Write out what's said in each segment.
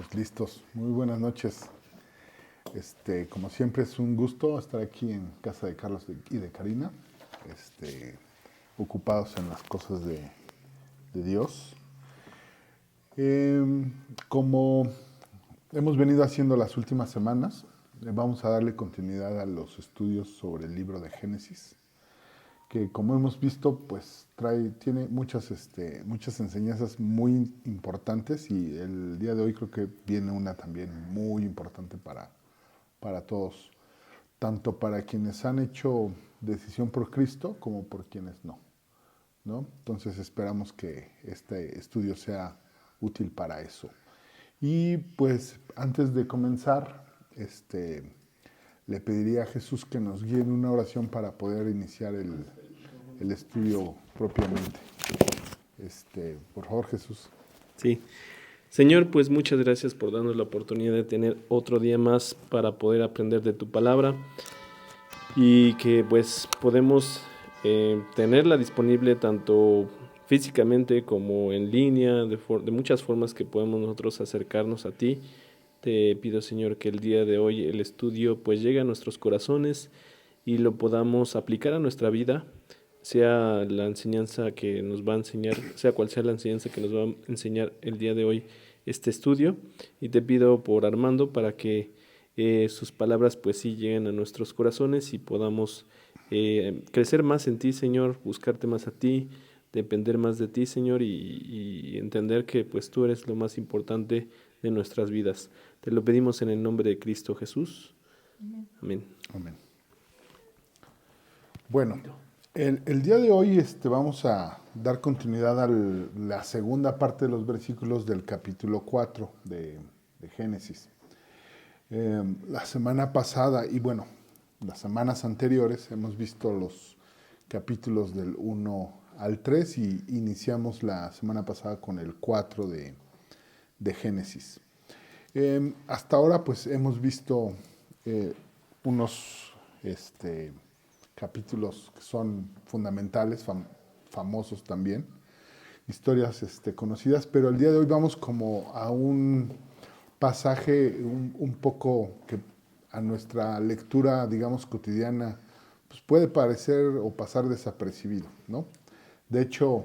Pues listos. Muy buenas noches. Como siempre es un gusto estar aquí en casa de Carlos y de Karina, ocupados en las cosas de Dios. Como hemos venido haciendo las últimas semanas, vamos a darle continuidad a los estudios sobre el libro de Génesis, que como hemos visto, pues tiene muchas enseñanzas muy importantes, y el día de hoy creo que viene una también muy importante para todos, tanto para quienes han hecho decisión por Cristo como por quienes ¿no? Entonces esperamos que este estudio sea útil para eso. Y pues antes de comenzar, le pediría a Jesús que nos guíe en una oración para poder iniciar el estudio propiamente. Por favor, Jesús. Sí. Señor, pues muchas gracias por darnos la oportunidad de tener otro día más para poder aprender de tu palabra y que pues podemos tenerla disponible tanto físicamente como en línea, de muchas formas que podemos nosotros acercarnos a ti. Te pido, Señor, que el día de hoy el estudio pues llegue a nuestros corazones y lo podamos aplicar a nuestra vida, sea la enseñanza que nos va a enseñar, sea cual sea la enseñanza que nos va a enseñar el día de hoy este estudio. Y te pido por Armando para que sus palabras pues sí lleguen a nuestros corazones y podamos crecer más en ti, Señor, buscarte más a ti, depender más de ti, Señor, y entender que pues tú eres lo más importante de nuestras vidas. Te lo pedimos en el nombre de Cristo Jesús. Amén. Amén. Bueno, el día de hoy vamos a dar continuidad a la segunda parte de los versículos del capítulo 4 de Génesis. La semana pasada, y bueno, las semanas anteriores, hemos visto los capítulos del 1 al 3 y iniciamos la semana pasada con el 4 de Génesis. Hasta ahora pues hemos visto unos capítulos que son fundamentales, famosos también, historias conocidas, pero el día de hoy vamos como a un pasaje un poco que a nuestra lectura, digamos, cotidiana, pues puede parecer o pasar desapercibido, ¿no? De hecho,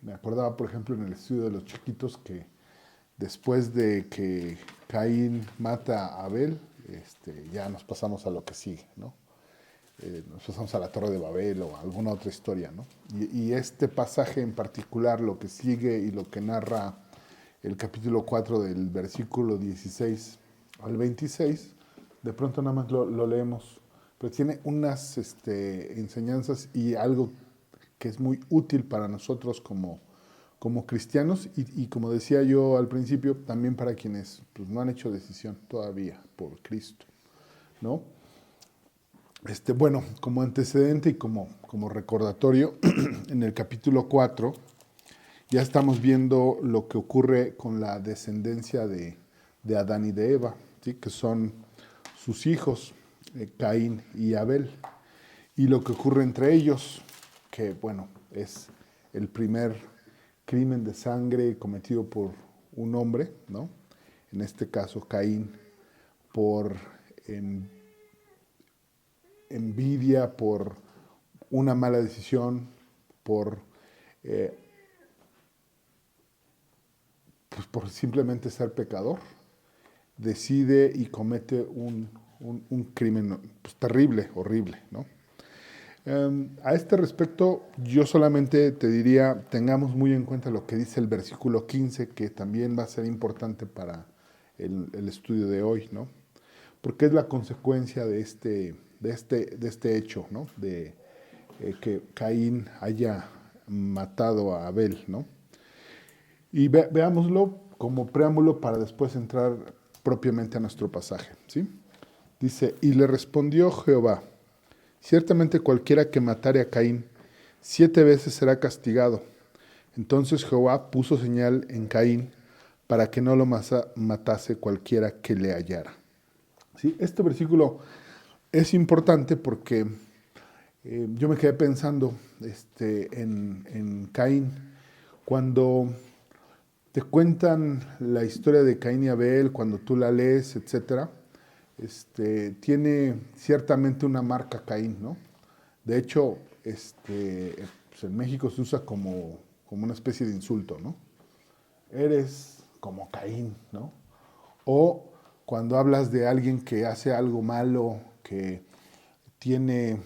me acordaba, por ejemplo, en el estudio de los chiquitos, que después de que Caín mata a Abel, ya nos pasamos a lo que sigue, ¿no? Nos pasamos a la Torre de Babel o a alguna otra historia, ¿no? Y este pasaje en particular, lo que sigue y lo que narra el capítulo 4 del versículo 16 al 26, de pronto nada más lo leemos, pero tiene unas enseñanzas y algo que es muy útil para nosotros como cristianos y como decía yo al principio, también para quienes pues, no han hecho decisión todavía por Cristo, ¿no? Bueno, como antecedente y como recordatorio, en el capítulo 4 ya estamos viendo lo que ocurre con la descendencia de Adán y de Eva, ¿sí? Que son sus hijos, Caín y Abel, y lo que ocurre entre ellos, que bueno, es el primer crimen de sangre cometido por un hombre, ¿no? En este caso Caín, por envidia, por una mala decisión, pues por simplemente ser pecador, decide y comete un crimen pues, terrible, horrible, ¿no? A este respecto, yo solamente te diría, tengamos muy en cuenta lo que dice el versículo 15, que también va a ser importante para el estudio de hoy, ¿no? Porque es la consecuencia de este hecho, ¿no? De que Caín haya matado a Abel, ¿no? Y veámoslo como preámbulo para después entrar propiamente a nuestro pasaje, ¿sí? Dice, y le respondió Jehová, ciertamente cualquiera que matare a Caín 7 veces será castigado. Entonces Jehová puso señal en Caín para que no lo matase cualquiera que le hallara. ¿Sí? Este versículo es importante porque yo me quedé pensando en Caín cuando te cuentan la historia de Caín y Abel cuando tú la lees, etcétera. Tiene ciertamente una marca Caín, ¿no? De hecho, pues en México se usa como una especie de insulto, ¿no? Eres como Caín, ¿no? O cuando hablas de alguien que hace algo malo, que tiene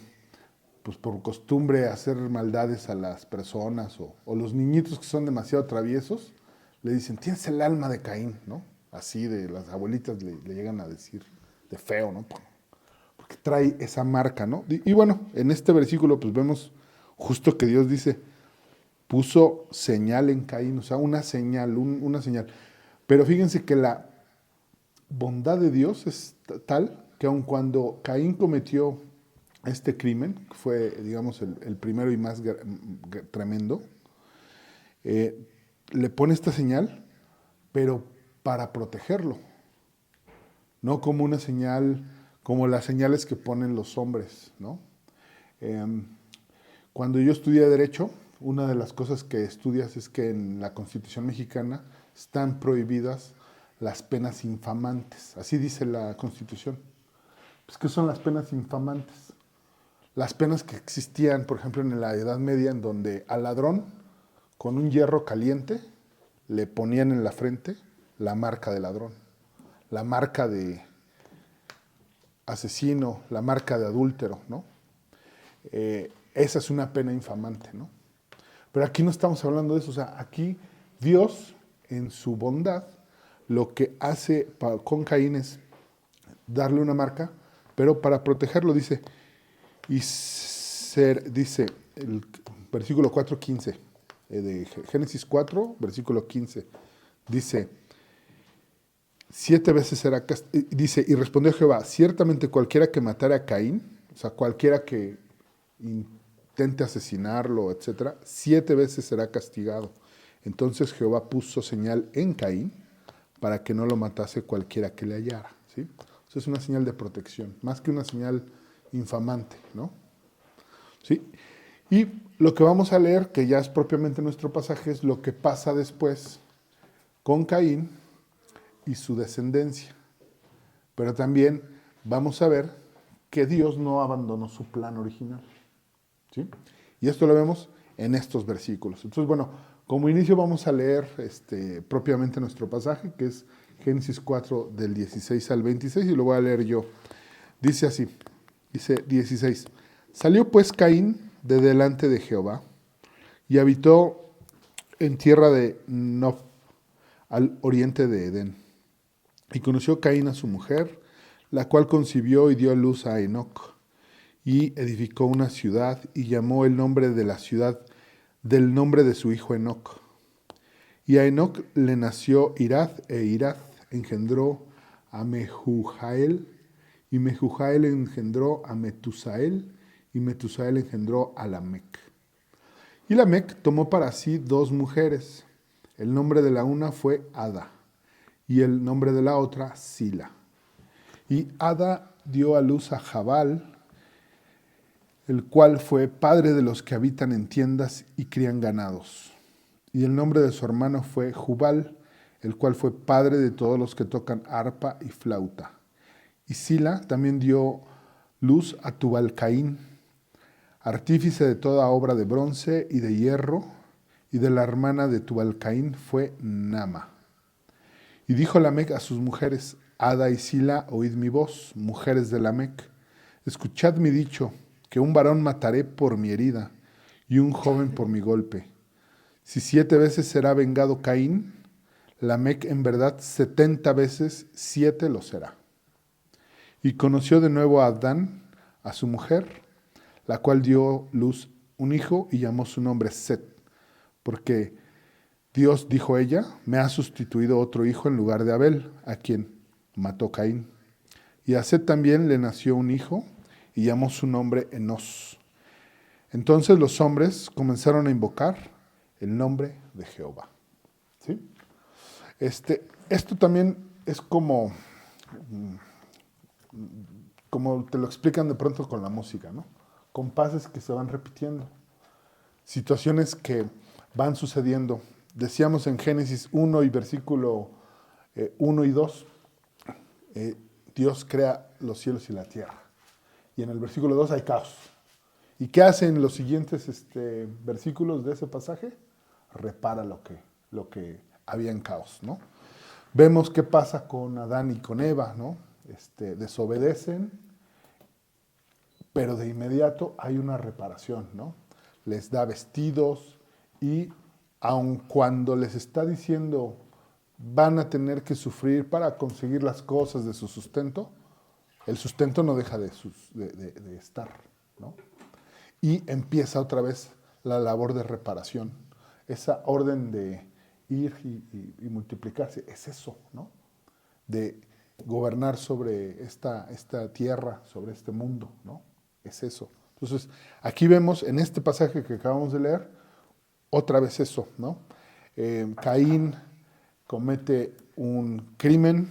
pues por costumbre hacer maldades a las personas o los niñitos que son demasiado traviesos, le dicen, tienes el alma de Caín, ¿no? Así de las abuelitas le llegan a decir de feo, ¿no? Porque trae esa marca, ¿no? Y bueno, en este versículo pues vemos justo que Dios dice, puso señal en Caín, o sea, una señal, una señal. Pero fíjense que la bondad de Dios es tal que aun cuando Caín cometió este crimen, que fue, digamos, el primero y más tremendo, le pone esta señal, pero para protegerlo, no como una señal, como las señales que ponen los hombres, ¿no? Cuando yo estudié Derecho, una de las cosas que estudias es que en la Constitución mexicana están prohibidas las penas infamantes. Así dice la Constitución. Pues, ¿qué son las penas infamantes? Las penas que existían, por ejemplo, en la Edad Media, en donde al ladrón, con un hierro caliente, le ponían en la frente la marca de ladrón, la marca de asesino, la marca de adúltero, ¿no? Esa es una pena infamante, ¿no? Pero aquí no estamos hablando de eso, o sea, aquí Dios, en su bondad, lo que hace con Caín es darle una marca, pero para protegerlo dice, dice el versículo 4:15 de Génesis 4, versículo 15, dice, 7 veces será dice, y respondió Jehová, ciertamente cualquiera que matara a Caín, o sea, cualquiera que intente asesinarlo, etcétera, 7 veces será castigado. Entonces Jehová puso señal en Caín para que no lo matase cualquiera que le hallara, ¿sí? Eso es una señal de protección, más que una señal infamante, ¿no? ¿Sí? Y lo que vamos a leer, que ya es propiamente nuestro pasaje, es lo que pasa después con Caín y su descendencia. Pero también vamos a ver que Dios no abandonó su plan original, ¿sí? Y esto lo vemos en estos versículos. Entonces, bueno, como inicio vamos a leer propiamente nuestro pasaje, que es Génesis 4 del 16 al 26, y lo voy a leer yo. Dice así, dice 16. Salió pues Caín de delante de Jehová y habitó en tierra de Nof, al oriente de Edén. Y conoció Caín a su mujer, la cual concibió y dio luz a Enoc. Y edificó una ciudad y llamó el nombre de la ciudad del nombre de su hijo Enoc. Y a Enoc le nació Irad, e Irad engendró a Mehujael, y Mehujael engendró a Metusael, y Metusael engendró a Lamec. Y Lamec tomó para sí 2 mujeres. El nombre de la una fue Ada, y el nombre de la otra Sila. Y Ada dio a luz a Jabal, el cual fue padre de los que habitan en tiendas y crían ganados. Y el nombre de su hermano fue Jubal, el cual fue padre de todos los que tocan arpa y flauta. Y Sila también dio luz a Tubal-Caín, artífice de toda obra de bronce y de hierro, y de la hermana de Tubal-Caín fue Nama. Y dijo Lamec a sus mujeres, Ada y Sila, oíd mi voz, mujeres de Lamec, escuchad mi dicho, que un varón mataré por mi herida, y un joven por mi golpe. Si 7 veces será vengado Caín, Lamec en verdad 70 veces 7 lo será. Y conoció de nuevo a Adán, a su mujer, la cual dio luz un hijo y llamó su nombre Set, porque Dios, dijo ella, me ha sustituido otro hijo en lugar de Abel, a quien mató Caín. Y a Set también le nació un hijo y llamó su nombre Enos. Entonces los hombres comenzaron a invocar el nombre de Jehová. ¿Sí? Esto también es como te lo explican de pronto con la música, ¿no? Compases que se van repitiendo, situaciones que van sucediendo. decíamos en Génesis 1 y versículo 1 y 2, Dios crea los cielos y la tierra. Y en el versículo 2 hay caos. ¿Y qué hacen los siguientes versículos de ese pasaje? Repara lo que había en caos, ¿no? Vemos qué pasa con Adán y con Eva, ¿no? Desobedecen, pero de inmediato hay una reparación, ¿no? Les da vestidos y aun cuando les está diciendo van a tener que sufrir para conseguir las cosas de su sustento, el sustento no deja de estar, ¿no? Y empieza otra vez la labor de reparación. Esa orden de ir y multiplicarse, es eso, ¿no? De gobernar sobre esta tierra, sobre este mundo, ¿no? Es eso. Entonces, aquí vemos en este pasaje que acabamos de leer, otra vez eso, ¿no? Caín comete un crimen,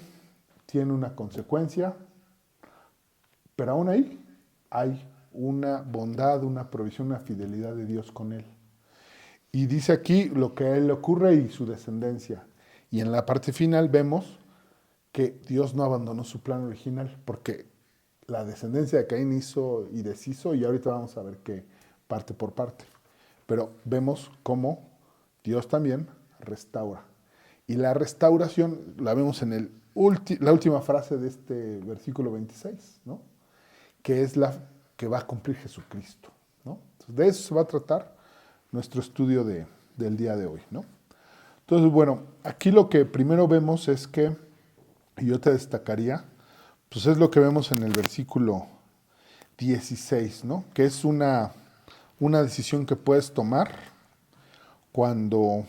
tiene una consecuencia, pero aún ahí hay una bondad, una provisión, una fidelidad de Dios con él. Y dice aquí lo que a él le ocurre y su descendencia. Y en la parte final vemos que Dios no abandonó su plan original, porque la descendencia de Caín hizo y deshizo, y ahorita vamos a ver que parte por parte. Pero vemos cómo Dios también restaura. Y la restauración la vemos en la última frase de este versículo 26, ¿no? Que es la que va a cumplir Jesucristo, ¿no? Entonces, de eso se va a tratar nuestro estudio del día de hoy, ¿no? Entonces, bueno, aquí lo que primero vemos es que, y yo te destacaría, pues es lo que vemos en el versículo 16, ¿no? Que es una decisión que puedes tomar cuando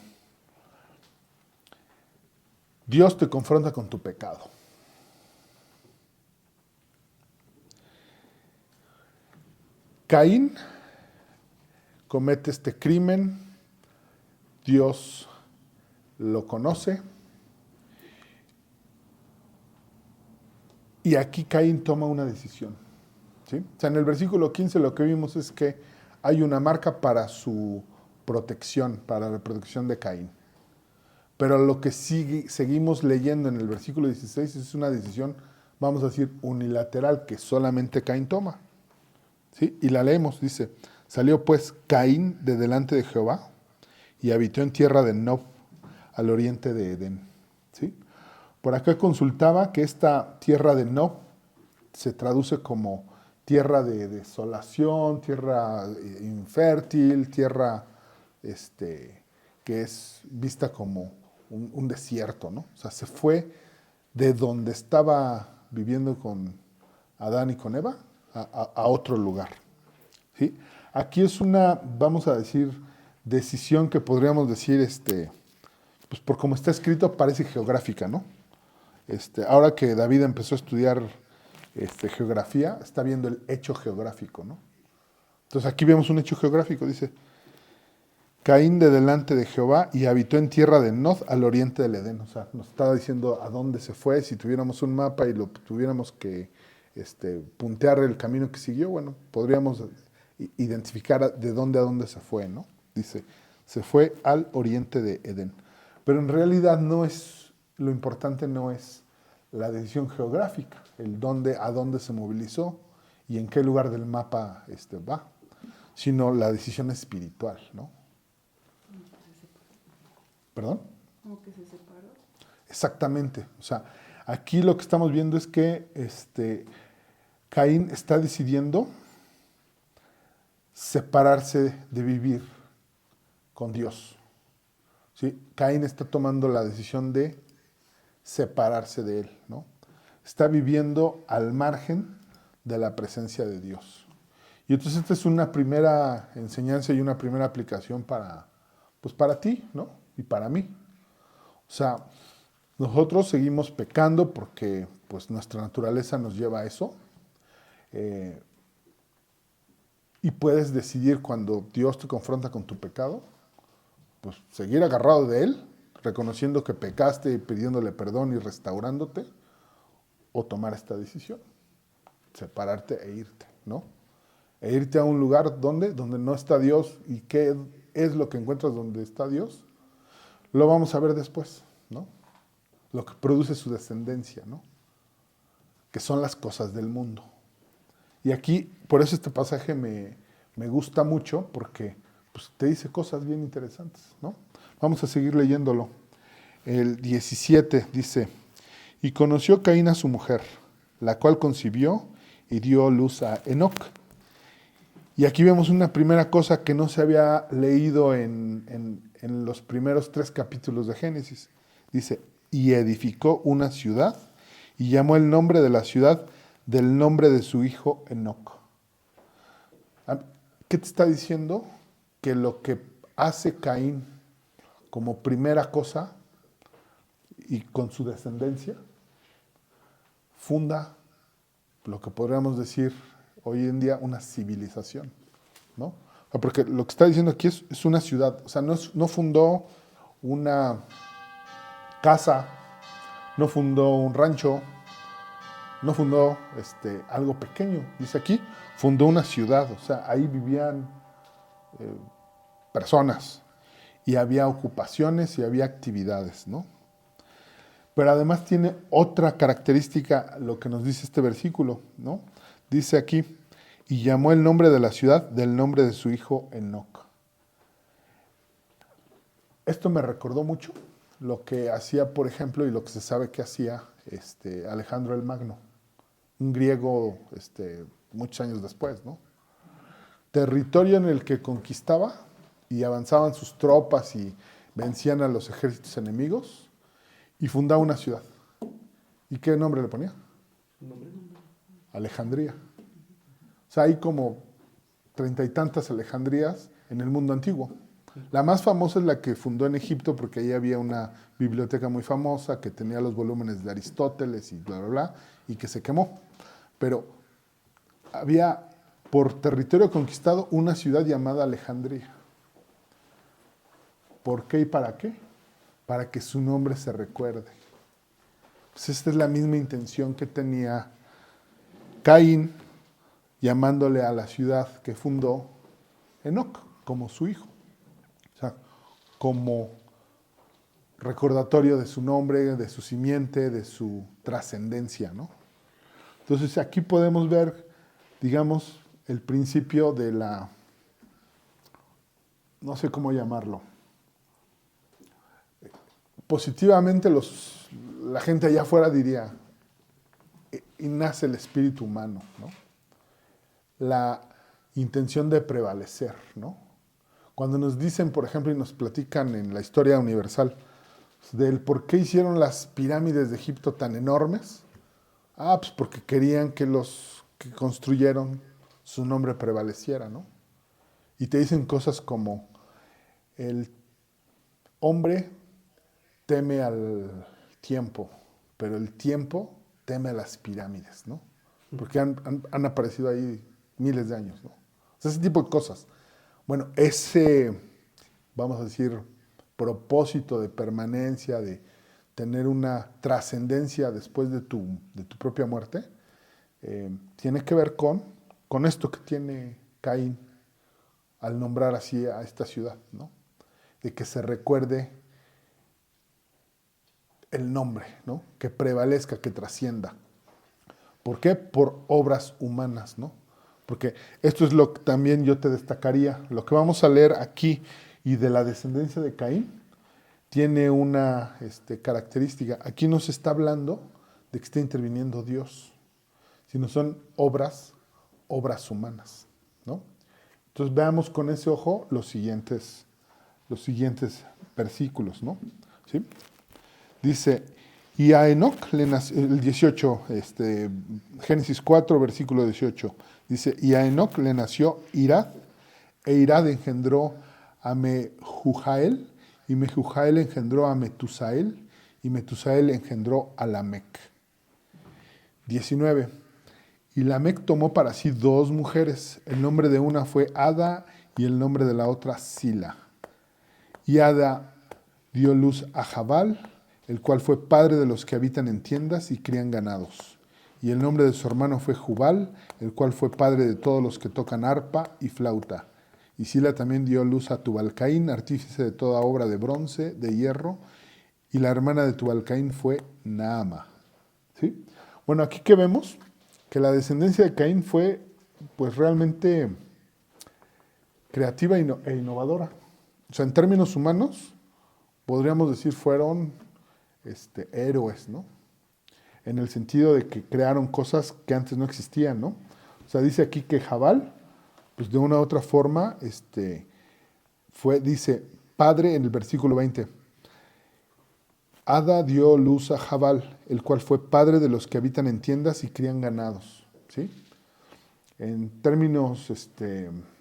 Dios te confronta con tu pecado. Caín comete este crimen, Dios lo conoce, y aquí Caín toma una decisión, ¿sí? O sea, en el versículo 15 lo que vimos es que hay una marca para su protección, para la protección de Caín. Pero lo que seguimos leyendo en el versículo 16 es una decisión, vamos a decir, unilateral, que solamente Caín toma, ¿sí? Y la leemos, dice: salió pues Caín de delante de Jehová y habitó en tierra de Nob, al oriente de Edén, ¿sí? Por acá consultaba que esta tierra de Nob se traduce como tierra de desolación, tierra infértil, tierra que es vista como un desierto, ¿no? O sea, se fue de donde estaba viviendo con Adán y con Eva a otro lugar, ¿sí? Aquí es una, vamos a decir, decisión que podríamos decir, pues por como está escrito, parece geográfica, ¿no? Ahora que David empezó a estudiar geografía, está viendo el hecho geográfico, ¿no? Entonces aquí vemos un hecho geográfico, dice: Caín de delante de Jehová y habitó en tierra de Nod, al oriente del Edén. O sea, nos estaba diciendo a dónde se fue. Si tuviéramos un mapa y lo tuviéramos que puntear el camino que siguió, bueno, podríamos identificar de dónde a dónde se fue, ¿no? Dice, se fue al oriente de Edén. Pero en realidad lo importante no es la decisión geográfica, a dónde se movilizó y en qué lugar del mapa va, sino la decisión espiritual, ¿no? ¿Perdón? Como que se separó. Exactamente. O sea, aquí lo que estamos viendo es que Caín está decidiendo separarse de vivir con Dios, ¿sí? Caín está tomando la decisión de separarse de él, ¿no? Está viviendo al margen de la presencia de Dios. Y entonces esta es una primera enseñanza y una primera aplicación para ti, ¿no? Y para mí. O sea, nosotros seguimos pecando porque pues nuestra naturaleza nos lleva a eso. Y puedes decidir, cuando Dios te confronta con tu pecado, pues seguir agarrado de Él, reconociendo que pecaste y pidiéndole perdón y restaurándote, o tomar esta decisión, separarte e irte, ¿no? E irte a un lugar donde no está Dios. ¿Y qué es lo que encuentras donde está Dios? lo vamos a ver después, ¿no? Lo que produce su descendencia, ¿no? Que son las cosas del mundo. Y aquí, por eso este pasaje me gusta mucho, porque pues, te dice cosas bien interesantes, ¿no? Vamos a seguir leyéndolo. El 17 dice, y conoció Caín a su mujer, la cual concibió y dio luz a Enoc. Y aquí vemos una primera cosa que no se había leído en los primeros 3 capítulos de Génesis. Dice, y edificó una ciudad y llamó el nombre de la ciudad del nombre de su hijo Enoc. ¿Qué te está diciendo? Que lo que hace Caín como primera cosa y con su descendencia, funda lo que podríamos decir hoy en día una civilización, ¿no? Porque lo que está diciendo aquí es una ciudad, o sea, no fundó una casa, no fundó un rancho, no fundó algo pequeño, dice aquí, fundó una ciudad, o sea, ahí vivían personas y había ocupaciones y había actividades, ¿no? Pero además tiene otra característica lo que nos dice este versículo, ¿no? Dice aquí, y llamó el nombre de la ciudad del nombre de su hijo Enoc. Esto me recordó mucho lo que hacía, por ejemplo, y lo que se sabe que hacía Alejandro el Magno, un griego muchos años después, ¿no? Territorio en el que conquistaba y avanzaban sus tropas y vencían a los ejércitos enemigos y fundaba una ciudad. ¿Y qué nombre le ponía? Alejandría. O sea, hay como 30 y tantas Alejandrías en el mundo antiguo. La más famosa es la que fundó en Egipto, porque ahí había una biblioteca muy famosa que tenía los volúmenes de Aristóteles y bla, bla, bla, y que se quemó. Pero había por territorio conquistado una ciudad llamada Alejandría. ¿Por qué y para qué? Para que su nombre se recuerde. Pues esta es la misma intención que tenía Caín, llamándole a la ciudad que fundó Enoc como su hijo. O sea, como recordatorio de su nombre, de su simiente, de su trascendencia, ¿no? Entonces aquí podemos ver, digamos, el principio de la, no sé cómo llamarlo. Positivamente la gente allá afuera diría, y nace el espíritu humano, ¿no? La intención de prevalecer, ¿no? Cuando nos dicen, por ejemplo, y nos platican en la historia universal del por qué hicieron las pirámides de Egipto tan enormes, pues porque querían que los que construyeron su nombre prevaleciera, ¿no? Y te dicen cosas como, el hombre teme al tiempo, pero el tiempo teme a las pirámides, ¿no? Porque han aparecido ahí miles de años, ¿no? O sea, ese tipo de cosas. Bueno, ese, vamos a decir, propósito de permanencia, de tener una trascendencia después de tu propia muerte, tiene que ver con esto que tiene Caín al nombrar así a esta ciudad, ¿no? De que se recuerde el nombre, ¿no? Que prevalezca, que trascienda. ¿Por qué? Por obras humanas, ¿no? Porque esto es lo que también yo te destacaría. Lo que vamos a leer aquí y de la descendencia de Caín tiene una característica. Aquí no se está hablando de que esté interviniendo Dios, sino son obras humanas, ¿no? Entonces veamos con ese ojo los siguientes versículos, ¿no? ¿Sí? Dice, y a Enoc le nació, el 18, Génesis 4, versículo 18, dice, y a Enoc le nació Irad, e Irad engendró a Mehujael, y Mehujael engendró a Metusael, y Metusael engendró a Lamec. 19. Y Lamec tomó para sí 2 mujeres, el nombre de una fue Ada, y el nombre de la otra Sila. Y Ada dio luz a Jabal, el cual fue padre de los que habitan en tiendas y crían ganados. Y el nombre de su hermano fue Jubal, el cual fue padre de todos los que tocan arpa y flauta. Y Sila también dio luz a Tubalcaín, artífice de toda obra de bronce, de hierro, y la hermana de Tubalcaín fue Naama. ¿Sí? Bueno, aquí que vemos que la descendencia de Caín fue pues realmente creativa e innovadora. O sea, en términos humanos, podríamos decir fueron héroes, ¿no? En el sentido de que crearon cosas que antes no existían, ¿no? O sea, dice aquí que Jabal, pues de una u otra forma, dice, padre en el versículo 20, Ada dio luz a Jabal, el cual fue padre de los que habitan en tiendas y crían ganados, ¿sí? En términos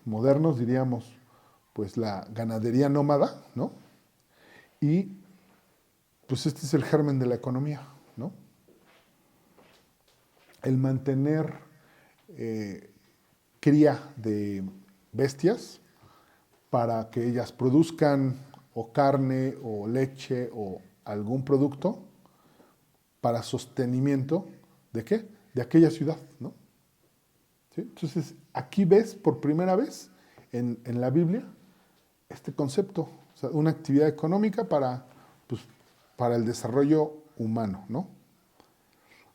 modernos diríamos, pues la ganadería nómada, ¿no? Y pues este es el germen de la economía, ¿no? El mantener cría de bestias para que ellas produzcan o carne o leche o algún producto para sostenimiento ¿de qué? De aquella ciudad, ¿no? ¿Sí? Entonces, aquí ves por primera vez en la Biblia este concepto, o sea, una actividad económica para el desarrollo humano, ¿no?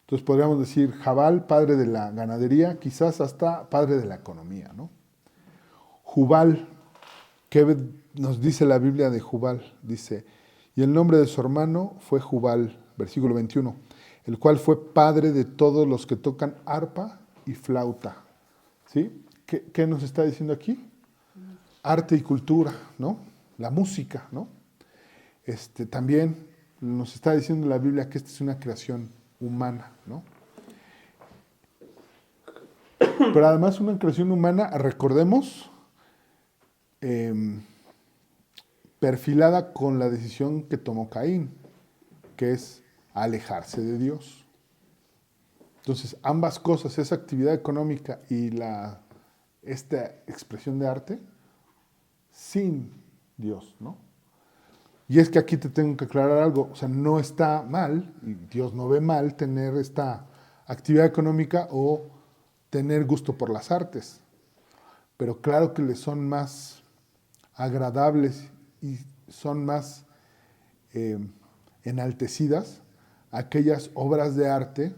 Entonces podríamos decir Jabal, padre de la ganadería, quizás hasta padre de la economía, ¿no? Jubal, ¿qué nos dice la Biblia de Jubal? Dice, y el nombre de su hermano fue Jubal, versículo 21, el cual fue padre de todos los que tocan arpa y flauta. ¿Sí? ¿Qué nos está diciendo aquí? Arte y cultura, ¿no? La música, ¿no? También nos está diciendo la Biblia que esta es una creación humana, ¿no? Pero además una creación humana, recordemos, perfilada con la decisión que tomó Caín, que es alejarse de Dios. Entonces, ambas cosas, esa actividad económica y esta expresión de arte, sin Dios, ¿no? Y es que aquí te tengo que aclarar algo, o sea, no está mal, y Dios no ve mal tener esta actividad económica o tener gusto por las artes, pero claro que le son más agradables y son más enaltecidas aquellas obras de arte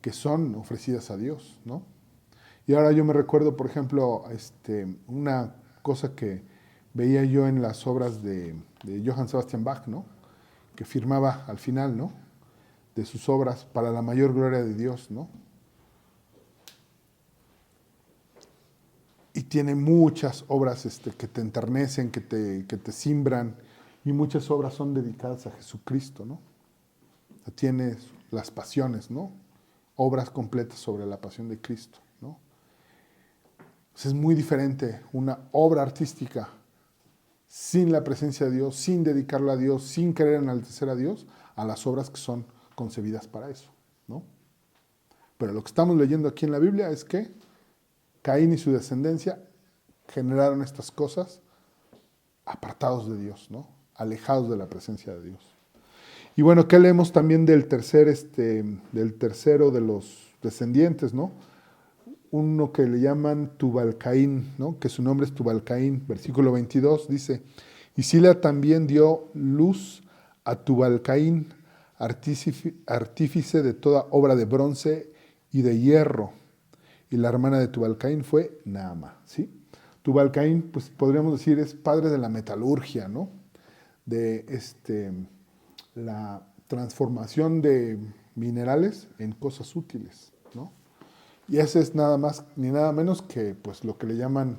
que son ofrecidas a Dios, ¿no? Y ahora yo me recuerdo, por ejemplo, una cosa que veía yo en las obras de Johann Sebastian Bach, ¿no? Que firmaba al final, ¿no? De sus obras para la mayor gloria de Dios, ¿no? Y tiene muchas obras que te enternecen, que te simbran, y muchas obras son dedicadas a Jesucristo, ¿no? O sea, tienes las pasiones, ¿no? Obras completas sobre la pasión de Cristo, ¿no? Entonces es muy diferente una obra artística sin la presencia de Dios, sin dedicarla a Dios, sin querer enaltecer a Dios, a las obras que son concebidas para eso, ¿no? Pero lo que estamos leyendo aquí en la Biblia es que Caín y su descendencia generaron estas cosas apartados de Dios, ¿no? Alejados de la presencia de Dios. Y bueno, ¿qué leemos también del tercero de los descendientes, ¿no? Uno que le llaman Tubalcaín, ¿no? Que su nombre es Tubalcaín, versículo 22, dice, y Sila también dio luz a Tubalcaín, artífice de toda obra de bronce y de hierro, y la hermana de Tubalcaín fue Naama, ¿sí? Tubalcaín, pues podríamos decir, es padre de la metalurgia, ¿no? De la transformación de minerales en cosas útiles, ¿no? Y ese es nada más ni nada menos que pues, lo que le llaman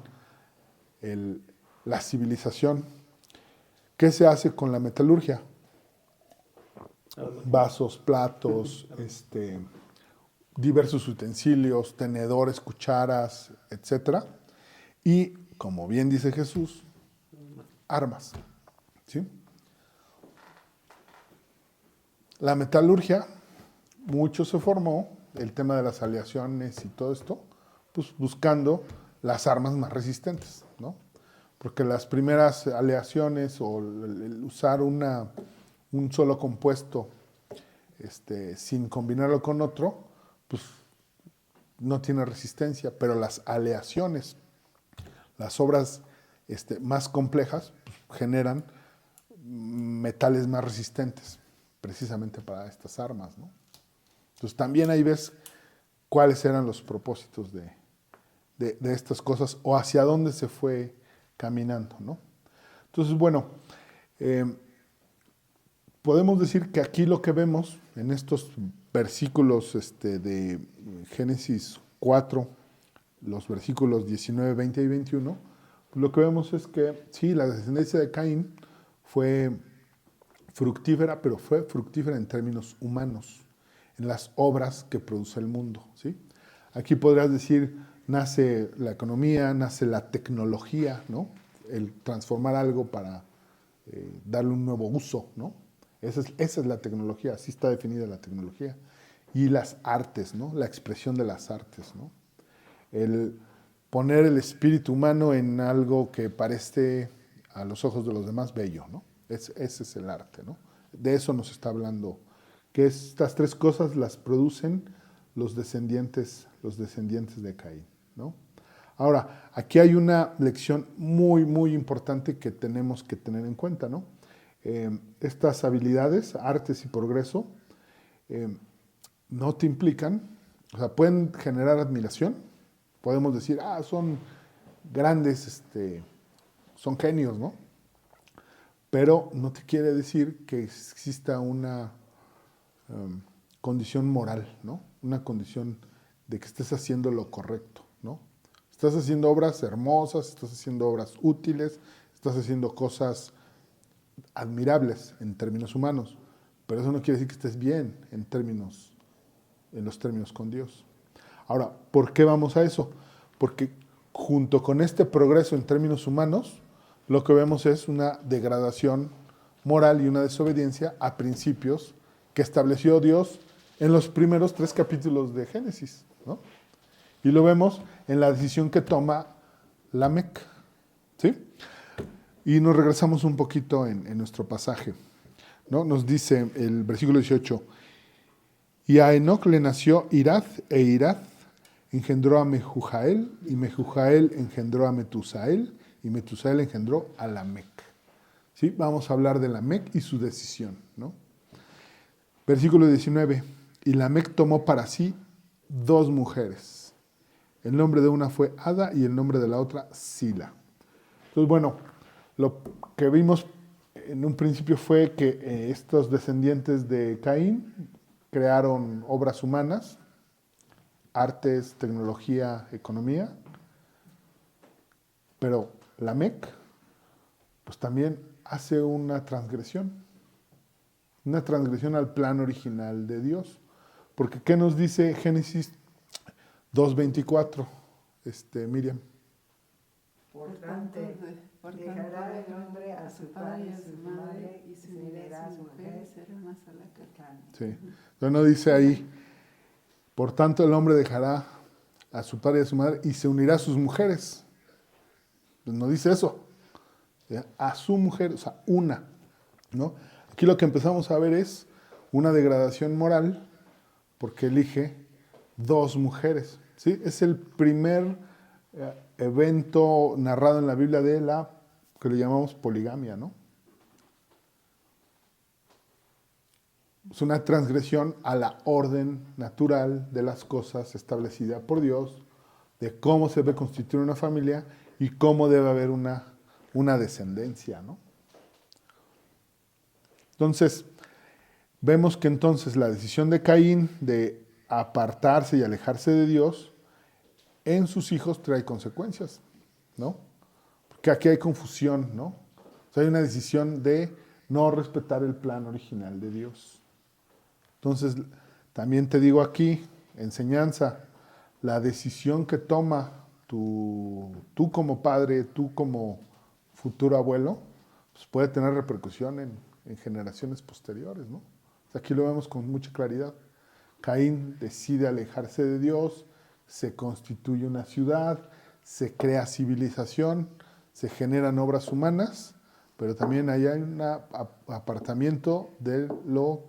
la civilización. ¿Qué se hace con la metalurgia? Vasos, platos, diversos utensilios, tenedores, cucharas, etc. Y, como bien dice Jesús, armas, ¿sí? La metalurgia, mucho se formó, el tema de las aleaciones y todo esto, pues buscando las armas más resistentes, ¿no? Porque las primeras aleaciones o el usar un solo compuesto sin combinarlo con otro, pues no tiene resistencia, pero las aleaciones, las obras más complejas, pues, generan metales más resistentes, precisamente para estas armas, ¿no? Entonces también ahí ves cuáles eran los propósitos de estas cosas o hacia dónde se fue caminando, ¿no? Entonces, bueno, podemos decir que aquí lo que vemos en estos versículos de Génesis 4, los versículos 19, 20 y 21, lo que vemos es que sí, la descendencia de Caín fue fructífera, pero fue fructífera en términos humanos, en las obras que produce el mundo, ¿sí? Aquí podrías decir, nace la economía, nace la tecnología, ¿no? El transformar algo para darle un nuevo uso, ¿no? Esa es la tecnología, así está definida la tecnología. Y las artes, ¿no? La expresión de las artes, ¿no? El poner el espíritu humano en algo que parece a los ojos de los demás bello, ¿no? Ese es el arte, ¿no? De eso nos está hablando, que estas tres cosas las producen los descendientes de Caín, ¿no? Ahora, aquí hay una lección muy, muy importante que tenemos que tener en cuenta, ¿no? Estas habilidades, artes y progreso, no te implican, o sea, pueden generar admiración, podemos decir, son grandes, son genios, ¿no? Pero no te quiere decir que exista una condición moral, ¿no? Una condición de que estés haciendo lo correcto, ¿no? Estás haciendo obras hermosas, estás haciendo obras útiles, estás haciendo cosas admirables en términos humanos, pero eso no quiere decir que estés bien en los términos con Dios. Ahora, ¿por qué vamos a eso? Porque junto con este progreso en términos humanos, lo que vemos es una degradación moral y una desobediencia a principios que estableció Dios en los primeros 3 capítulos de Génesis, ¿no? Y lo vemos en la decisión que toma Lamec, ¿sí? Y nos regresamos un poquito en nuestro pasaje, ¿no? Nos dice el versículo 18, y a Enoc le nació Irad, e Irad engendró a Mehujael, y Mehujael engendró a Metusael, y Metusael engendró a Lamec. ¿Sí? Vamos a hablar de Lamec y su decisión, ¿no? Versículo 19, y Lamec tomó para sí 2 mujeres. El nombre de una fue Ada y el nombre de la otra Sila. Entonces, bueno, lo que vimos en un principio fue que estos descendientes de Caín crearon obras humanas, artes, tecnología, economía, pero Lamec pues también hace una transgresión al plan original de Dios. Porque ¿qué nos dice Génesis 2:24, Miriam? Por tanto, dejará el hombre a su padre y a su madre y se unirá a su mujer, será más a la carne. Sí. Entonces no dice ahí, por tanto el hombre dejará a su padre y a su madre y se unirá a sus mujeres. Pues no dice eso. A su mujer, o sea, una, ¿no? Aquí lo que empezamos a ver es una degradación moral porque elige 2 mujeres, ¿sí? Es el primer evento narrado en la Biblia de la que le llamamos poligamia, ¿no? Es una transgresión a la orden natural de las cosas establecida por Dios, de cómo se debe constituir una familia y cómo debe haber una descendencia, ¿no? Entonces, vemos que entonces la decisión de Caín de apartarse y alejarse de Dios en sus hijos trae consecuencias, ¿no? Porque aquí hay confusión, ¿no? O sea, hay una decisión de no respetar el plan original de Dios. Entonces, también te digo aquí, enseñanza, la decisión que toma tú como padre, tú como futuro abuelo, pues puede tener repercusión en generaciones posteriores, ¿no? O sea, aquí lo vemos con mucha claridad. Caín decide alejarse de Dios, se constituye una ciudad, se crea civilización, se generan obras humanas, pero también ahí hay un apartamiento de lo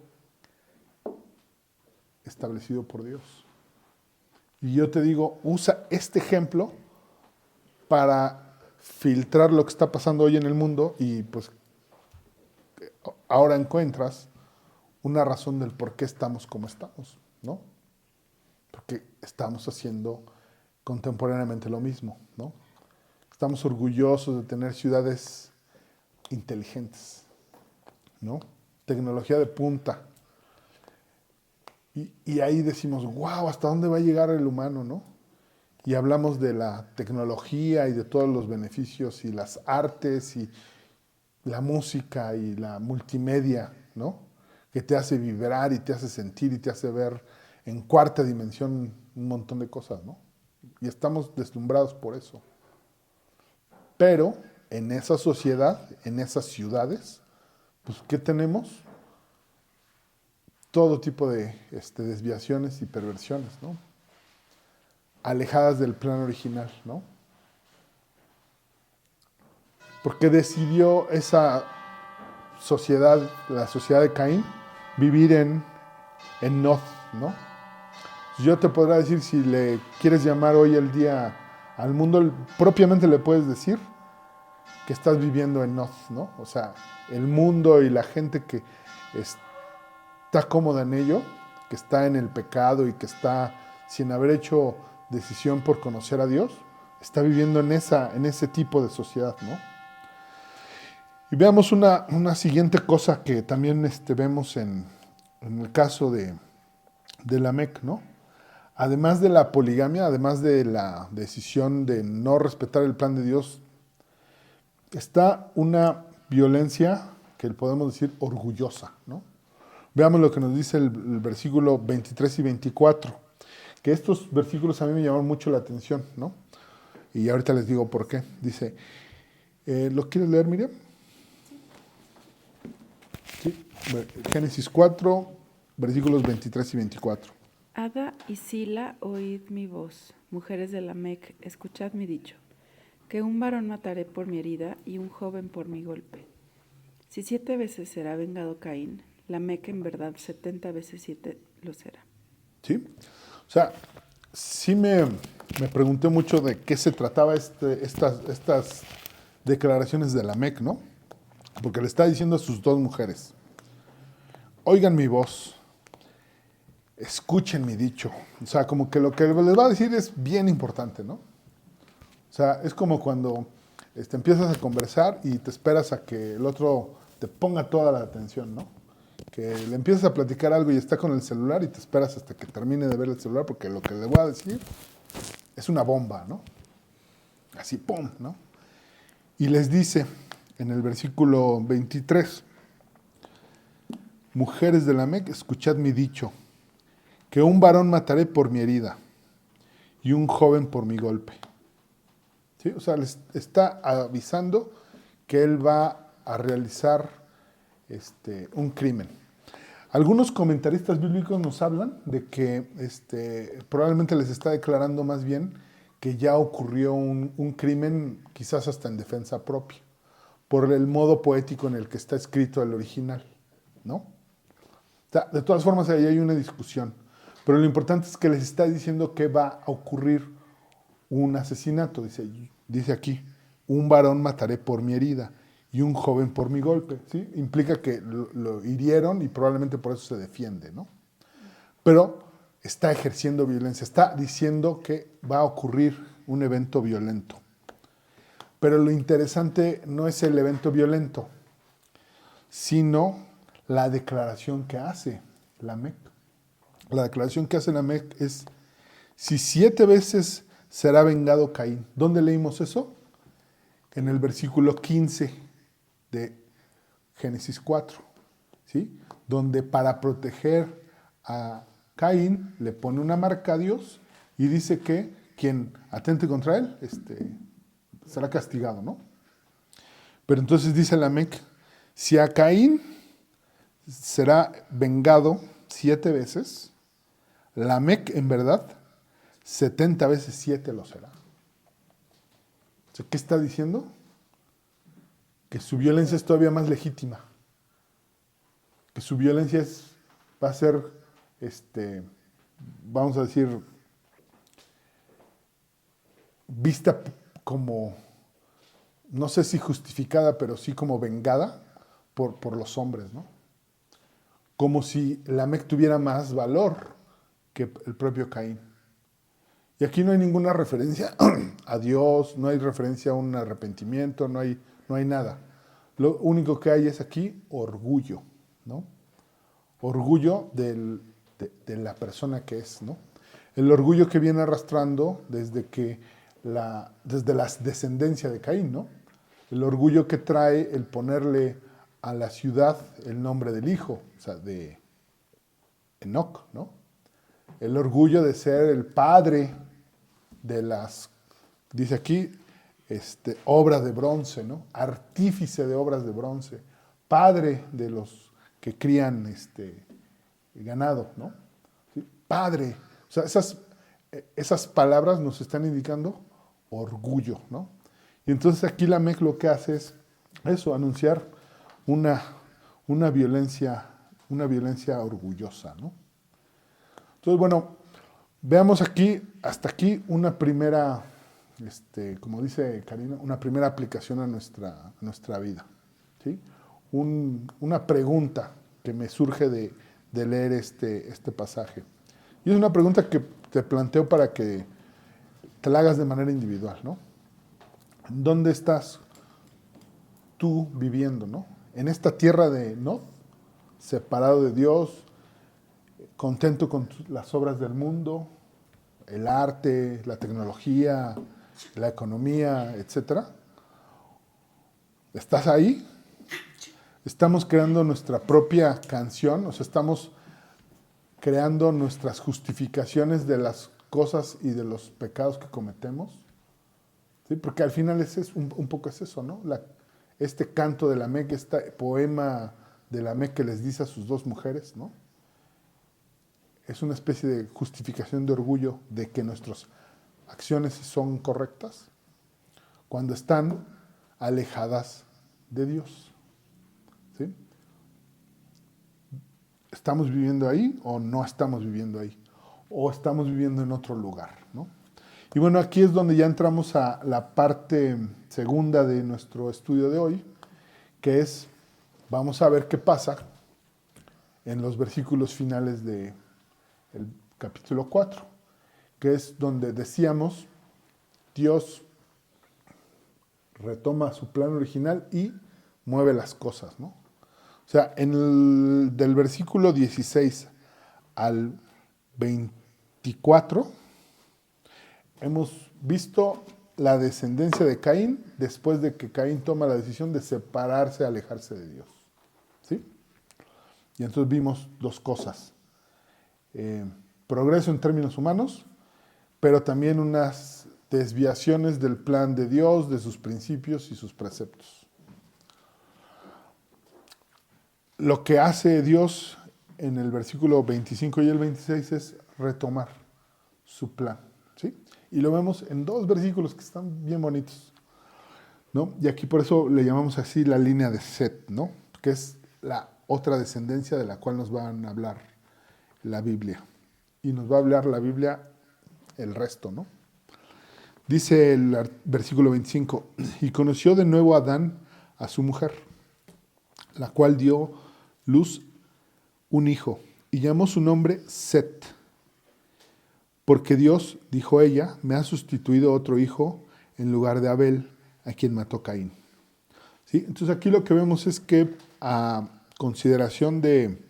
establecido por Dios. Y yo te digo, usa este ejemplo para filtrar lo que está pasando hoy en el mundo y pues ahora encuentras una razón del por qué estamos como estamos, ¿no? Porque estamos haciendo contemporáneamente lo mismo, ¿no? Estamos orgullosos de tener ciudades inteligentes, ¿no? Tecnología de punta. Y ahí decimos, wow, ¿hasta dónde va a llegar el humano, no? Y hablamos de la tecnología y de todos los beneficios y las artes y la música y la multimedia, ¿no? Que te hace vibrar y te hace sentir y te hace ver en cuarta dimensión un montón de cosas, ¿no? Y estamos deslumbrados por eso. Pero en esa sociedad, en esas ciudades, pues ¿qué tenemos? Todo tipo de desviaciones y perversiones, ¿no? Alejadas del plan original, ¿no? Porque decidió esa sociedad, la sociedad de Caín, vivir en Noz, ¿no? Yo te podrá decir, si le quieres llamar hoy el día al mundo, propiamente le puedes decir que estás viviendo en Noz, ¿no? O sea, el mundo y la gente que está cómoda en ello, que está en el pecado y que está sin haber hecho decisión por conocer a Dios, está viviendo en ese tipo de sociedad, ¿no? Y veamos una siguiente cosa que también vemos en el caso de Lamec, ¿no? Además de la poligamia, además de la decisión de no respetar el plan de Dios, está una violencia que podemos decir orgullosa, ¿no? Veamos lo que nos dice el versículo 23 y 24, que estos versículos a mí me llamaron mucho la atención, ¿no? Y ahorita les digo por qué. Dice, ¿lo quieres leer, Miriam? Sí. Génesis 4, versículos 23 y 24. Ada y Sila, oíd mi voz, mujeres de Lamec, escuchad mi dicho, que un varón mataré por mi herida y un joven por mi golpe. Si 7 veces será vengado Caín, Lamec en verdad 70 veces 7 lo será. ¿Sí? O sea, sí me pregunté mucho de qué se trataba estas declaraciones de Lamec, ¿no? Porque le está diciendo a sus 2 mujeres, oigan mi voz, escuchen mi dicho. O sea, como que lo que les va a decir es bien importante, ¿no? O sea, es como cuando empiezas a conversar y te esperas a que el otro te ponga toda la atención, ¿no? Que le empiezas a platicar algo y está con el celular y te esperas hasta que termine de ver el celular porque lo que le voy a decir es una bomba, ¿no? Así, ¡pum!, ¿no? Y les dice en el versículo 23, mujeres de Lamec, escuchad mi dicho, que un varón mataré por mi herida y un joven por mi golpe. ¿Sí? O sea, les está avisando que él va a realizar un crimen. Algunos comentaristas bíblicos nos hablan de que probablemente les está declarando más bien que ya ocurrió un crimen, quizás hasta en defensa propia, por el modo poético en el que está escrito el original, ¿no? O sea, de todas formas, ahí hay una discusión, pero lo importante es que les está diciendo que va a ocurrir un asesinato, dice aquí, un varón mataré por mi herida y un joven por mi golpe, ¿sí? Implica que lo hirieron y probablemente por eso se defiende, ¿no? Pero está ejerciendo violencia, está diciendo que va a ocurrir un evento violento. Pero lo interesante no es el evento violento, sino la declaración que hace Lamec. La declaración que hace Lamec es, si 7 veces será vengado Caín. ¿Dónde leímos eso? En el versículo 15 de Génesis 4, ¿sí? Donde para proteger a Caín le pone una marca a Dios y dice que quien atente contra él será castigado, ¿no? Pero entonces dice Lamec, si a Caín será vengado 7 veces, Lamec en verdad 70 veces 7 lo será. O sea, ¿qué está diciendo? Que su violencia es todavía más legítima. Que su violencia va a ser, vamos a decir, vista como no sé si justificada, pero sí como vengada por los hombres, ¿no? Como si Lamec tuviera más valor que el propio Caín. Y aquí no hay ninguna referencia a Dios, no hay referencia a un arrepentimiento, no hay nada. Lo único que hay es aquí orgullo, ¿no? Orgullo de la persona que es, ¿no? El orgullo que viene arrastrando desde la descendencia de Caín, ¿no? El orgullo que trae el ponerle a la ciudad el nombre del hijo, o sea, de Enoc, ¿no? El orgullo de ser el padre de las, dice aquí, obras de bronce, ¿no? Artífice de obras de bronce, padre de los que crían ganado, ¿no? ¿Sí? Padre. O sea, esas palabras nos están indicando orgullo, ¿no? Y entonces aquí Lamec lo que hace es eso, anunciar una violencia orgullosa, ¿no? Entonces, bueno, veamos aquí, hasta aquí, una primera, como dice Karina, una primera aplicación a nuestra vida, ¿sí? Una pregunta que me surge de leer este pasaje. Y es una pregunta que te planteo para que te la hagas de manera individual, ¿no? ¿Dónde estás tú viviendo, ¿no? En esta tierra de Nod, separado de Dios, contento con las obras del mundo, el arte, la tecnología, la economía, etcétera. ¿Estás ahí? Estamos creando nuestra propia canción, o sea, estamos creando nuestras justificaciones de las cosas y de los pecados que cometemos. ¿Sí? Porque al final un poco es eso, ¿no? Este canto de Lamec, este poema de Lamec que les dice a sus dos mujeres, ¿no? Es una especie de justificación de orgullo de que nuestras acciones son correctas cuando están alejadas de Dios. ¿Sí? ¿Estamos viviendo ahí o no estamos viviendo ahí? ¿O estamos viviendo en otro lugar, ¿no? Y bueno, aquí es donde ya entramos a la parte segunda de nuestro estudio de hoy, que es, vamos a ver qué pasa en los versículos finales del capítulo 4, que es donde decíamos, Dios retoma su plan original y mueve las cosas, ¿no? O sea, del versículo 16 al 24, hemos visto la descendencia de Caín después de que Caín toma la decisión de separarse, alejarse de Dios. ¿Sí? Y entonces vimos dos cosas. Progreso en términos humanos, pero también unas desviaciones del plan de Dios, de sus principios y sus preceptos. Lo que hace Dios en el versículo 25 y el 26 es retomar su plan, ¿sí? Y lo vemos en dos versículos que están bien bonitos, ¿no? Y aquí por eso le llamamos así la línea de Set, ¿no? Que es la otra descendencia de la cual nos van a hablar la Biblia. Y nos va a hablar la Biblia el resto, ¿no? Dice el versículo 25, y conoció de nuevo Adán a su mujer, la cual dio luz un hijo, y llamó su nombre Set, porque Dios, dijo ella, me ha sustituido otro hijo en lugar de Abel, a quien mató Caín. ¿Sí? Entonces aquí lo que vemos es que a consideración de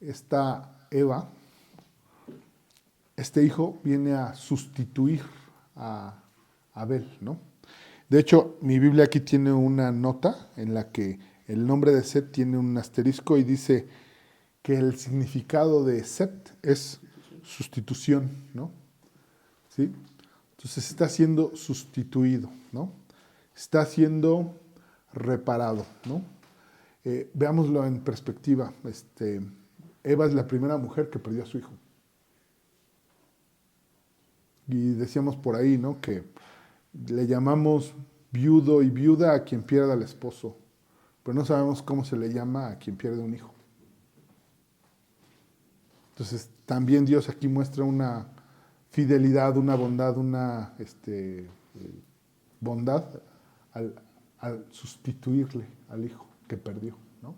esta Eva, este hijo viene a sustituir a Abel, ¿no? De hecho, mi Biblia aquí tiene una nota en la que el nombre de Set tiene un asterisco y dice que el significado de Set es sustitución, ¿no? ¿Sí? Entonces está siendo sustituido, ¿no? Está siendo reparado, ¿no? Veámoslo en perspectiva. Eva es la primera mujer que perdió a su hijo. Y decíamos por ahí, ¿no? Que le llamamos viudo y viuda a quien pierde al esposo, pero no sabemos cómo se le llama a quien pierde un hijo. Entonces, también Dios aquí muestra una fidelidad, una bondad, una bondad al, al sustituirle al hijo que perdió, ¿no?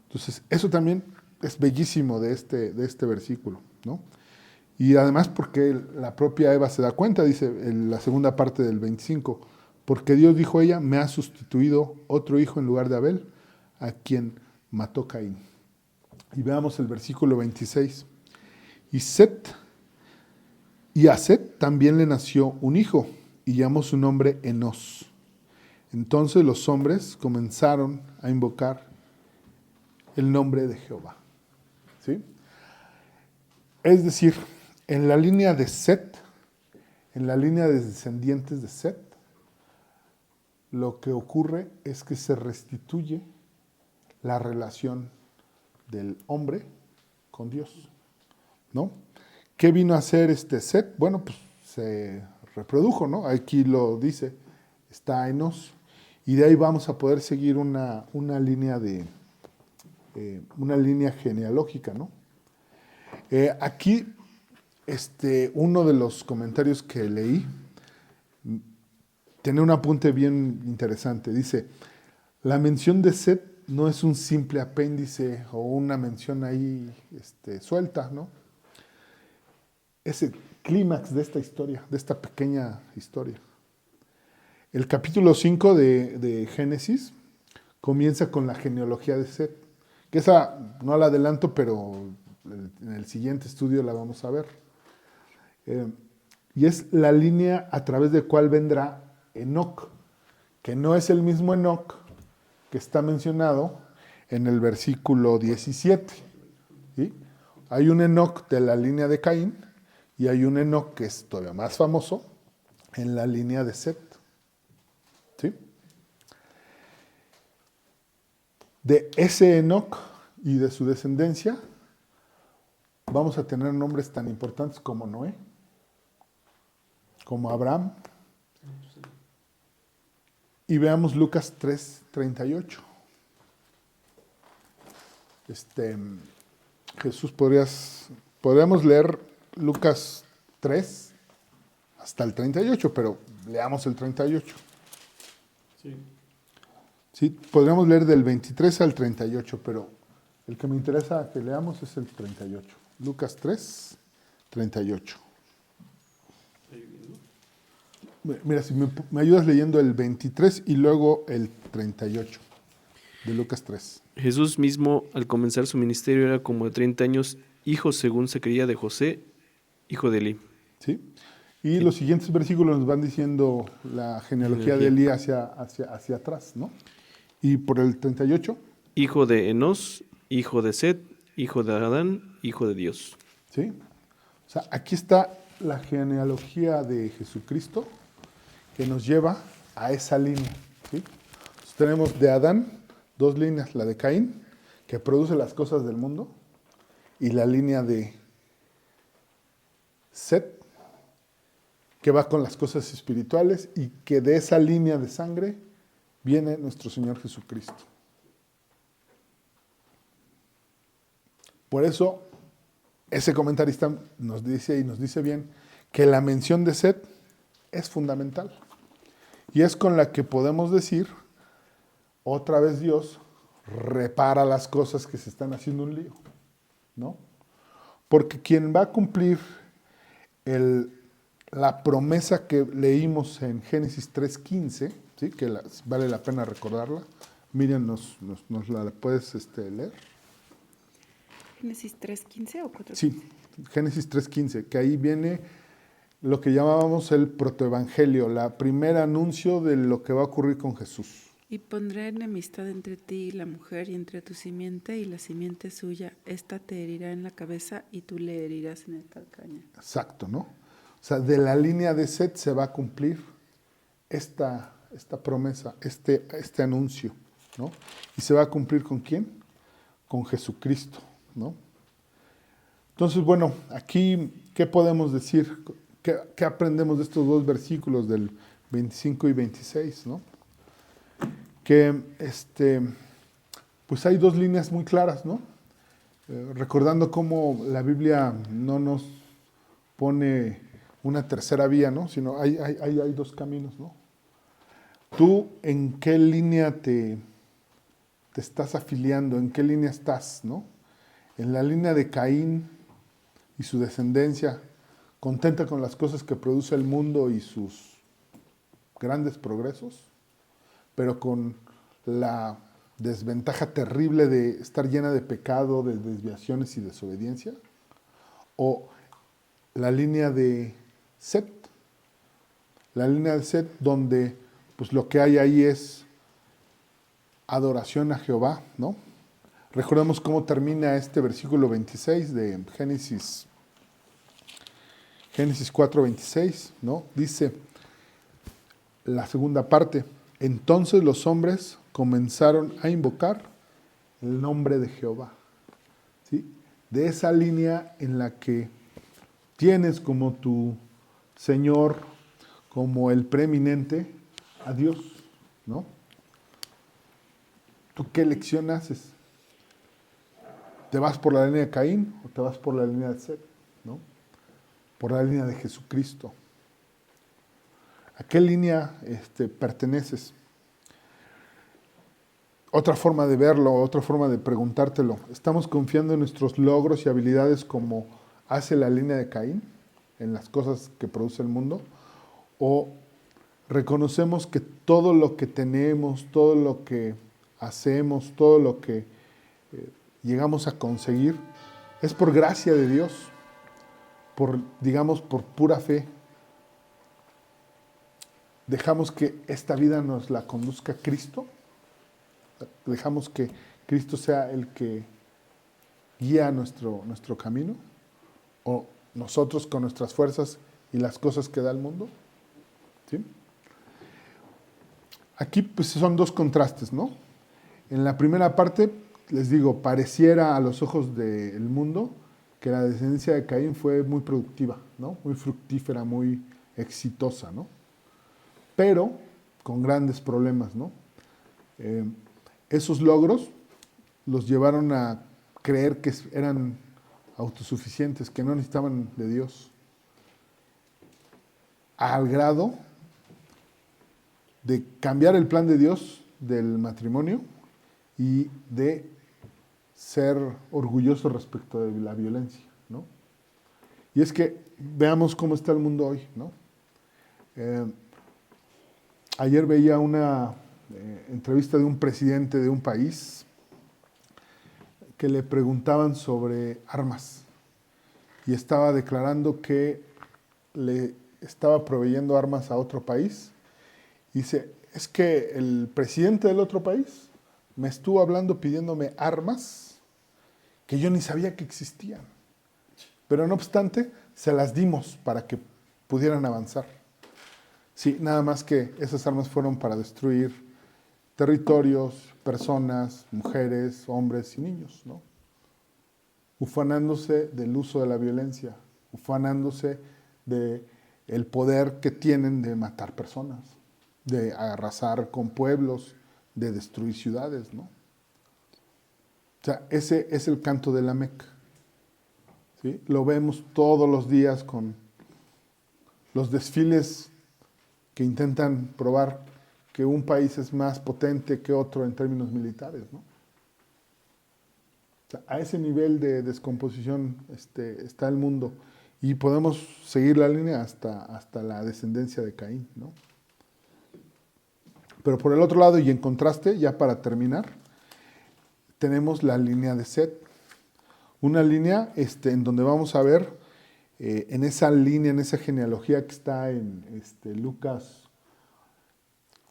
Entonces, eso también es bellísimo de este versículo, ¿no? Y además porque la propia Eva se da cuenta, dice en la segunda parte del 25, porque Dios dijo a ella, me ha sustituido otro hijo en lugar de Abel, a quien mató Caín. Y veamos el versículo 26. Y a Set también le nació un hijo, y llamó su nombre Enos. Entonces los hombres comenzaron a invocar el nombre de Jehová. ¿Sí? Es decir, en la línea de Set, en la línea de descendientes de Set, lo que ocurre es que se restituye la relación del hombre con Dios, ¿no? ¿Qué vino a hacer Set? Bueno, pues se reprodujo, ¿no? Aquí lo dice, está Enos, y de ahí vamos a poder seguir una línea una línea genealógica, ¿no? Aquí, uno de los comentarios que leí tiene un apunte bien interesante. Dice, la mención de Set no es un simple apéndice o una mención ahí suelta, ¿no? Es el clímax de esta historia, de esta pequeña historia. El capítulo 5 de Génesis comienza con la genealogía de Set, que esa no la adelanto, pero en el siguiente estudio la vamos a ver. Y es la línea a través de cual vendrá Enoc, que no es el mismo Enoc que está mencionado en el versículo 17. ¿Sí? Hay un Enoc de la línea de Caín y hay un Enoc que es todavía más famoso en la línea de Set. ¿Sí? De ese Enoc y de su descendencia vamos a tener nombres tan importantes como Noé, como Abraham. Y veamos Lucas 3:38. Jesús, podríamos leer Lucas 3 hasta el 38, pero leamos el 38. Sí. Sí, podríamos leer del 23 al 38, pero el que me interesa que leamos es el 38. Lucas 3:38. Mira, si me ayudas leyendo el 23 y luego el 38 de Lucas 3. Jesús mismo, al comenzar su ministerio, era como de 30 años, hijo, según se creía, de José, hijo de Elí. ¿Sí? Y los siguientes versículos nos van diciendo la genealogía de Elí hacia atrás, ¿no? Y por el 38. Hijo de Enos, hijo de Set, hijo de Adán, hijo de Dios. ¿Sí? O sea, aquí está la genealogía de Jesucristo que nos lleva a esa línea. ¿Sí? Entonces, tenemos de Adán dos líneas, la de Caín, que produce las cosas del mundo, y la línea de Set, que va con las cosas espirituales, y que de esa línea de sangre viene nuestro Señor Jesucristo. Por eso, ese comentarista nos dice bien que la mención de Set es fundamental. Y es con la que podemos decir, otra vez Dios repara las cosas que se están haciendo un lío, ¿no? Porque quien va a cumplir la promesa que leímos en Génesis 3:15, ¿sí? Que vale la pena recordarla. Miriam, ¿nos la puedes leer? ¿Génesis 3:15 o 4:15? Sí, Génesis 3:15, que ahí viene lo que llamábamos el protoevangelio, la primer anuncio de lo que va a ocurrir con Jesús. Y pondré enemistad entre ti y la mujer, y entre tu simiente y la simiente suya. Esta te herirá en la cabeza y tú le herirás en el calcañar. Exacto, ¿no? O sea, de la línea de Set se va a cumplir esta promesa, este anuncio, ¿no? ¿Y se va a cumplir con quién? Con Jesucristo, ¿no? Entonces, bueno, aquí, ¿qué podemos decir? ¿Qué aprendemos de estos dos versículos del 25 y 26, ¿no? Que pues hay dos líneas muy claras, ¿no? Recordando cómo la Biblia no nos pone una tercera vía, ¿no? Sino hay dos caminos, ¿no? ¿Tú en qué línea te estás afiliando? ¿En qué línea estás, no? ¿En la línea de Caín y su descendencia, contenta con las cosas que produce el mundo y sus grandes progresos, pero con la desventaja terrible de estar llena de pecado, de desviaciones y desobediencia? ¿O la línea de Set? La línea de Set donde pues lo que hay ahí es adoración a Jehová, ¿no? Recordemos cómo termina este versículo 26 de Génesis 4:26, ¿no? Dice la segunda parte: entonces los hombres comenzaron a invocar el nombre de Jehová, ¿sí? De esa línea en la que tienes como tu Señor, como el preeminente, a Dios, ¿no? ¿Tú qué elección haces? ¿Te vas por la línea de Caín o te vas por la línea de Set, ¿no? Por la línea de Jesucristo. ¿A qué línea perteneces? Otra forma de verlo, otra forma de preguntártelo. ¿Estamos confiando en nuestros logros y habilidades como hace la línea de Caín, en las cosas que produce el mundo? ¿O reconocemos que todo lo que tenemos, todo lo que hacemos, todo lo que llegamos a conseguir es por gracia de Dios, digamos, por pura fe? Dejamos que esta vida nos la conduzca Cristo, dejamos que Cristo sea el que guía nuestro camino, o nosotros con nuestras fuerzas y las cosas que da el mundo, ¿sí? Aquí pues son dos contrastes, ¿no? En la primera parte, les digo, pareciera a los ojos del mundo que la descendencia de Caín fue muy productiva, ¿no? Muy fructífera, muy exitosa, ¿no? Pero con grandes problemas, ¿no? Esos logros los llevaron a creer que eran autosuficientes, que no necesitaban de Dios, al grado de cambiar el plan de Dios del matrimonio y de ser orgullosos respecto de la violencia, ¿no? Y es que veamos cómo está el mundo hoy, ¿no? Ayer veía una entrevista de un presidente de un país que le preguntaban sobre armas y estaba declarando que le estaba proveyendo armas a otro país. Y dice, es que el presidente del otro país me estuvo hablando pidiéndome armas que yo ni sabía que existían. Pero no obstante, se las dimos para que pudieran avanzar. Sí, nada más que esas armas fueron para destruir territorios, personas, mujeres, hombres y niños, ¿no? Ufanándose del uso de la violencia, ufanándose del poder que tienen de matar personas, de arrasar con pueblos, de destruir ciudades, ¿no? O sea, ese es el canto de Lamec, ¿sí? Lo vemos todos los días con los desfiles que intentan probar que un país es más potente que otro en términos militares, ¿no? O sea, a ese nivel de descomposición está el mundo. Y podemos seguir la línea hasta la descendencia de Caín, ¿no? Pero por el otro lado, y en contraste, ya para terminar, tenemos la línea de Set. Una línea en donde vamos a ver, en esa línea, en esa genealogía que está en Lucas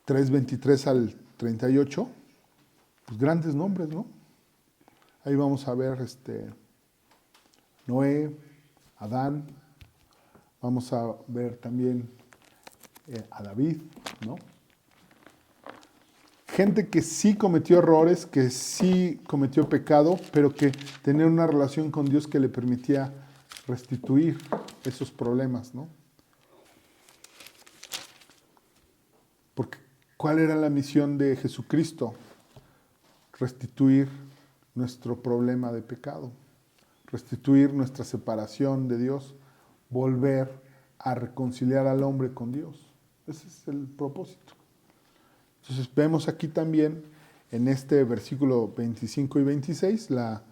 3:23 al 38, pues grandes nombres, ¿no? Ahí vamos a ver Noé, Adán, vamos a ver también a David, ¿no? Gente que sí cometió errores, que sí cometió pecado, pero que tenía una relación con Dios que le permitía restituir esos problemas, ¿no? Porque ¿cuál era la misión de Jesucristo? Restituir nuestro problema de pecado, restituir nuestra separación de Dios, volver a reconciliar al hombre con Dios. Ese es el propósito. Entonces vemos aquí también en este versículo 25 y 26 la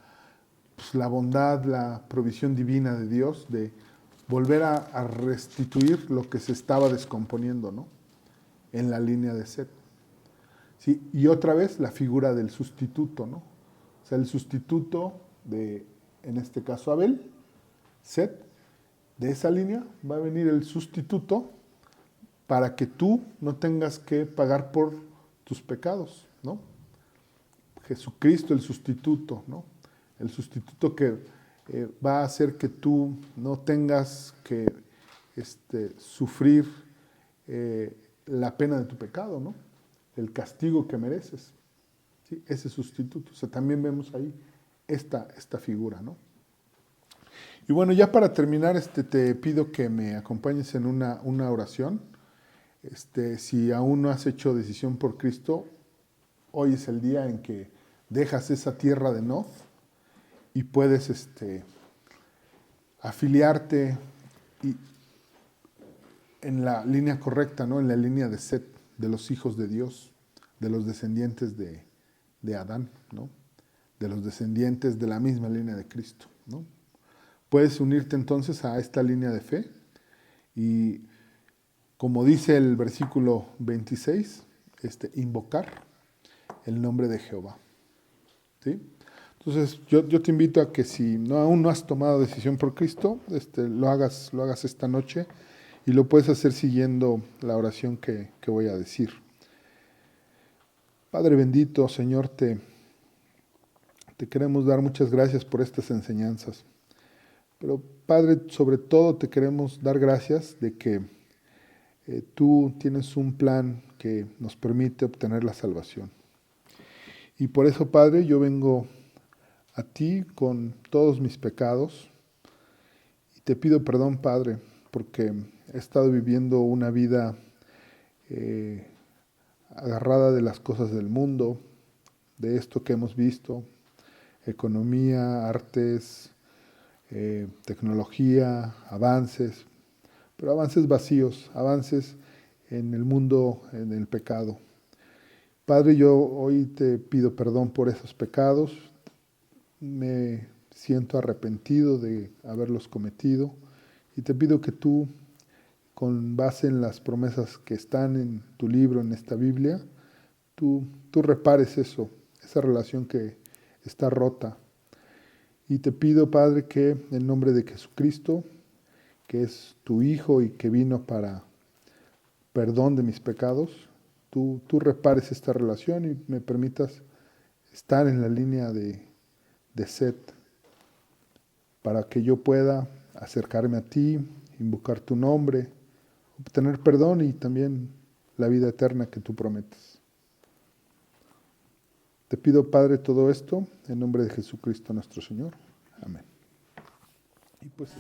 bondad, la provisión divina de Dios de volver a restituir lo que se estaba descomponiendo, ¿no? En la línea de Set. ¿Sí? Y otra vez la figura del sustituto, ¿no? O sea, el sustituto de, en este caso Abel, Set, de esa línea va a venir el sustituto para que tú no tengas que pagar por tus pecados, ¿no? Jesucristo, el sustituto, ¿no? El sustituto que va a hacer que tú no tengas que sufrir la pena de tu pecado, ¿no? El castigo que mereces, ¿sí? Ese sustituto. O sea, también vemos ahí esta figura, ¿no? Y bueno, ya para terminar, te pido que me acompañes en una oración. Si aún no has hecho decisión por Cristo, hoy es el día en que dejas esa tierra de Nod y puedes afiliarte en la línea correcta, ¿no? En la línea de Set, de los hijos de Dios, de los descendientes de Adán, ¿no? De los descendientes de la misma línea de Cristo, ¿no? Puedes unirte entonces a esta línea de fe y, como dice el versículo 26, invocar el nombre de Jehová, ¿sí? Entonces yo te invito a que si aún no has tomado decisión por Cristo, lo hagas esta noche y lo puedes hacer siguiendo la oración que voy a decir. Padre bendito, Señor, te queremos dar muchas gracias por estas enseñanzas. Pero Padre, sobre todo te queremos dar gracias de que tú tienes un plan que nos permite obtener la salvación. Y por eso, Padre, yo vengo a ti con todos mis pecados y te pido perdón, Padre, porque he estado viviendo una vida agarrada de las cosas del mundo, de esto que hemos visto, economía, artes, tecnología, avances, pero avances vacíos, avances en el mundo, en el pecado. Padre, yo hoy te pido perdón por esos pecados, me siento arrepentido de haberlos cometido y te pido que tú, con base en las promesas que están en tu libro, en esta Biblia, tú repares eso, esa relación que está rota. Y te pido, Padre, que en el nombre de Jesucristo, que es tu Hijo y que vino para perdón de mis pecados, tú repares esta relación y me permitas estar en la línea de Set para que yo pueda acercarme a ti, invocar tu nombre, obtener perdón y también la vida eterna que tú prometes. Te pido, Padre, todo esto en nombre de Jesucristo nuestro Señor. Amén. Y pues